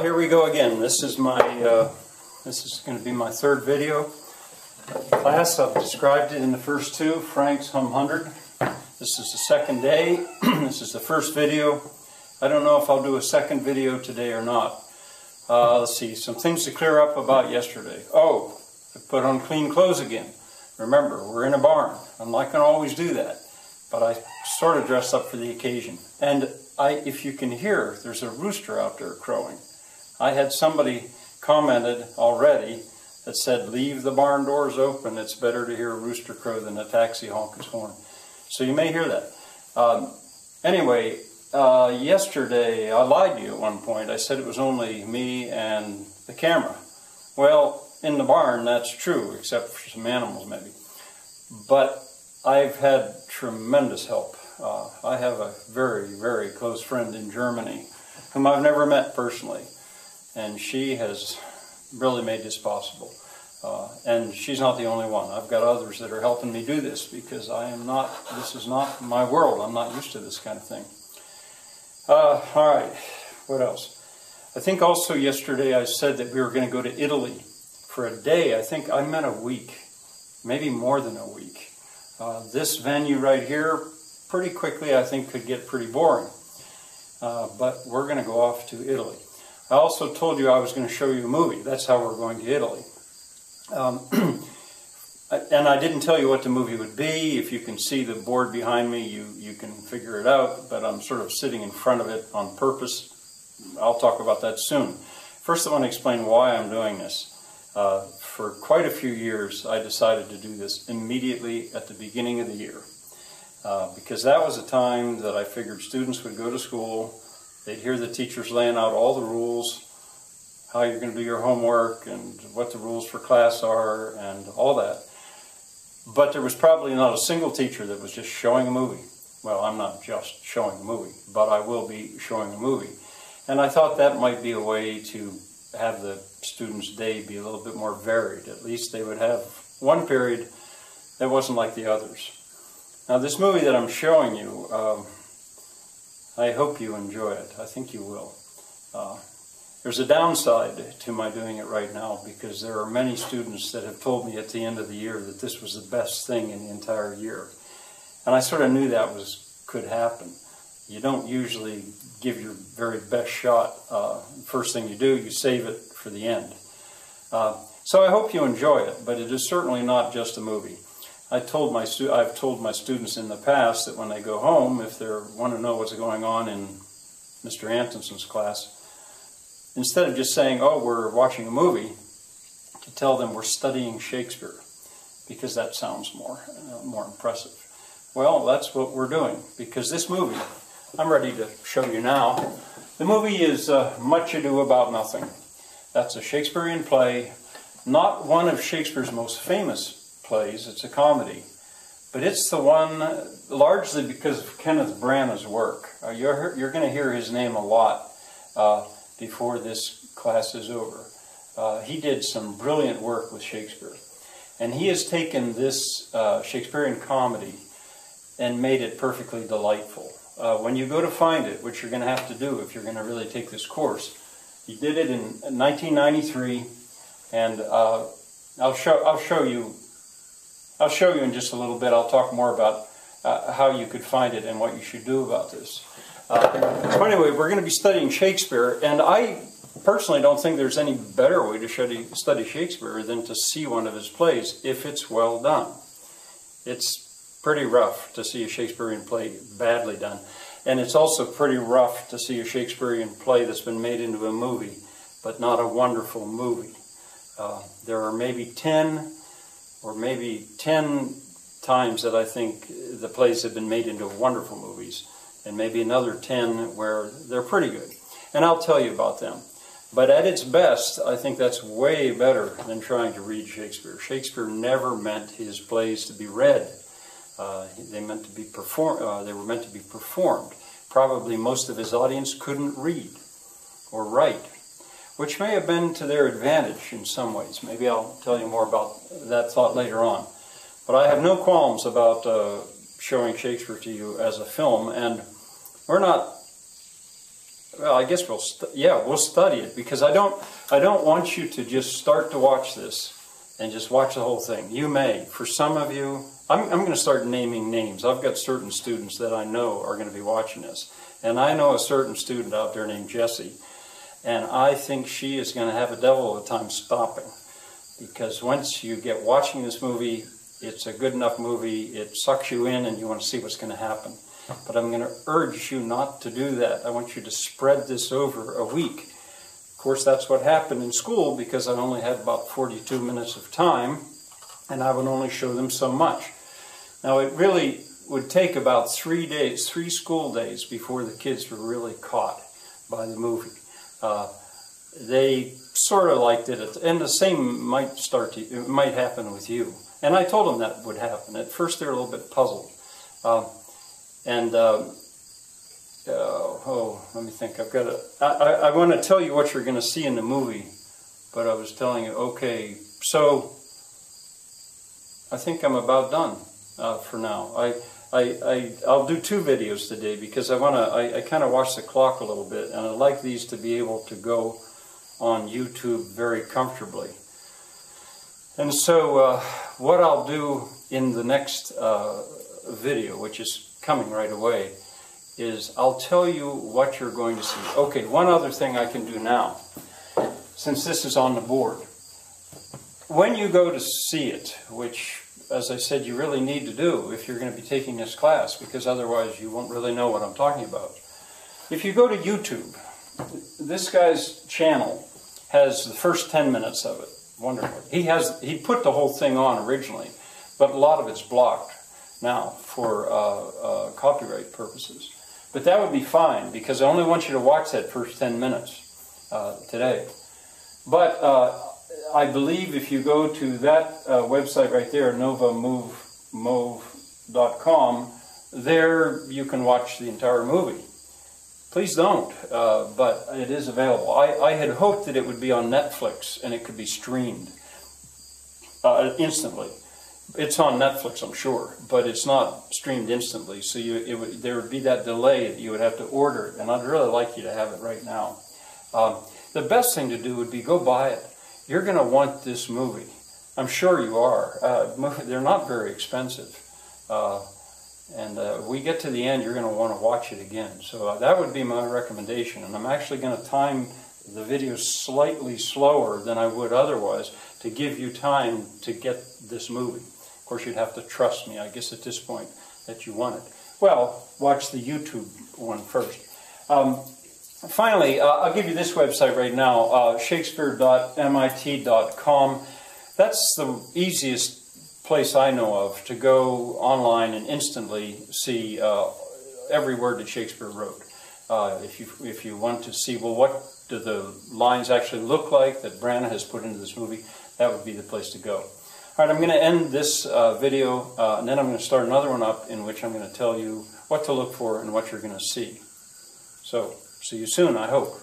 Here we go again. This is going to be my third video. Class, I've described it in the first two, Frank's Hum 100. This is the second day. This is the first video. I don't know if I'll do a second video today or not. Let's see, some things to clear up about yesterday. Oh, I put on clean clothes again. Remember, we're in a barn. I'm not going to always do that, but I sort of dressed up for the occasion. And if you can hear, there's a rooster out there crowing. I had somebody commented already that said, leave the barn doors open. It's better to hear a rooster crow than a taxi honk his horn. So you may hear that. Anyway, yesterday I lied to you at one point. I said it was only me and the camera. Well, in the barn that's true, except for some animals maybe. But I've had tremendous help. I have a very, very close friend in Germany whom I've never met personally. And she has really made this possible. And she's not the only one. I've got others that are helping me do this because this is not my world. I'm not used to this kind of thing. All right, what else? I think also yesterday I said that we were going to go to Italy for a day. I think I meant a week, maybe more than a week. This venue right here, pretty quickly I think could get pretty boring. But we're going to go off to Italy. I also told you I was going to show you a movie. That's how we're going to Italy. And I didn't tell you what the movie would be. If you can see the board behind me, you can figure it out. But I'm sort of sitting in front of it on purpose. I'll talk about that soon. First I want to explain why I'm doing this. For quite a few years I decided to do this immediately at the beginning of the year. Because that was a time that I figured students would go to school. They'd hear the teachers laying out all the rules, how you're going to do your homework, and what the rules for class are, and all that. But there was probably not a single teacher that was just showing a movie. Well, I'm not just showing a movie, but I will be showing a movie. And I thought that might be a way to have the students' day be a little bit more varied. At least they would have one period that wasn't like the others. Now, this movie that I'm showing you, I hope you enjoy it. I think you will. There's a downside to my doing it right now because there are many students that have told me at the end of the year that this was the best thing in the entire year. And I sort of knew that could happen. You don't usually give your very best shot. First thing you do, you save it for the end. So I hope you enjoy it, but it is certainly not just a movie. I've told my students in the past that when they go home, if they want to know what's going on in Mr. Antonson's class, instead of just saying, oh, we're watching a movie, to tell them we're studying Shakespeare, because that sounds more impressive. Well, that's what we're doing, because this movie, I'm ready to show you now. The movie is Much Ado About Nothing. That's a Shakespearean play, not one of Shakespeare's most famous plays. It's a comedy, but it's the one largely because of Kenneth Branagh's work. You're going to hear his name a lot before this class is over. He did some brilliant work with Shakespeare, and he has taken this Shakespearean comedy and made it perfectly delightful. When you go to find it, which you're going to have to do if you're going to really take this course, he did it in 1993, and I'll show you in just a little bit. I'll talk more about how you could find it and what you should do about this. So anyway, we're going to be studying Shakespeare, and I personally don't think there's any better way to study Shakespeare than to see one of his plays if it's well done. It's pretty rough to see a Shakespearean play badly done, and it's also pretty rough to see a Shakespearean play that's been made into a movie, but not a wonderful movie. There are maybe 10 times that I think the plays have been made into wonderful movies, and maybe another 10 where they're pretty good. And I'll tell you about them. But at its best, I think that's way better than trying to read Shakespeare. Shakespeare never meant his plays to be read. They were meant to be performed. Probably most of his audience couldn't read or write, which may have been to their advantage in some ways. Maybe I'll tell you more about that thought later on. But I have no qualms about showing Shakespeare to you as a film, and we're not Well, I guess we'll study it, because I don't want you to just start to watch this and just watch the whole thing. You may. For some of you, I'm going to start naming names. I've got certain students that I know are going to be watching this. And I know a certain student out there named Jessie. And I think she is going to have a devil of a time stopping. Because once you get watching this movie, it's a good enough movie, it sucks you in and you want to see what's going to happen. But I'm going to urge you not to do that. I want you to spread this over a week. Of course, that's what happened in school, because I only had about 42 minutes of time, and I would only show them so much. Now, it really would take about 3 days, 3 school days, before the kids were really caught by the movie. They sort of liked it, and the same might happen with you. And I told them that would happen. At first, they were a little bit puzzled. Let me think. I want to tell you what you're going to see in the movie, but I was telling you, okay, so I think I'm about done for now. I'll do 2 videos today, because I kind of watch the clock a little bit, and I'd like these to be able to go on YouTube very comfortably. And so what I'll do in the next video, which is coming right away, is I'll tell you what you're going to see. Okay, one other thing I can do now, since this is on the board. When you go to see it, which, as I said, you really need to do if you're going to be taking this class, because otherwise you won't really know what I'm talking about. If you go to YouTube, this guy's channel has the first 10 minutes of it. Wonderfully. He put the whole thing on originally, but a lot of it's blocked now for copyright purposes. But that would be fine, because I only want you to watch that first 10 minutes today. But I believe if you go to that website right there, novamove.com, there you can watch the entire movie. Please don't, but it is available. I had hoped that it would be on Netflix and it could be streamed instantly. It's on Netflix, I'm sure, but it's not streamed instantly, so there would be that delay that you would have to order it, and I'd really like you to have it right now. The best thing to do would be go buy it. You're going to want this movie. I'm sure you are. They're not very expensive. We get to the end, you're going to want to watch it again. So that would be my recommendation, and I'm actually going to time the video slightly slower than I would otherwise to give you time to get this movie. Of course, you'd have to trust me, I guess, at this point, that you want it. Well, watch the YouTube one first. Finally, I'll give you this website right now, shakespeare.mit.com. That's the easiest place I know of to go online and instantly see every word that Shakespeare wrote. If you want to see, well, what do the lines actually look like that Branagh has put into this movie, that would be the place to go. All right, I'm going to end this video, and then I'm going to start another one up in which I'm going to tell you what to look for and what you're going to see. So, see you soon, I hope.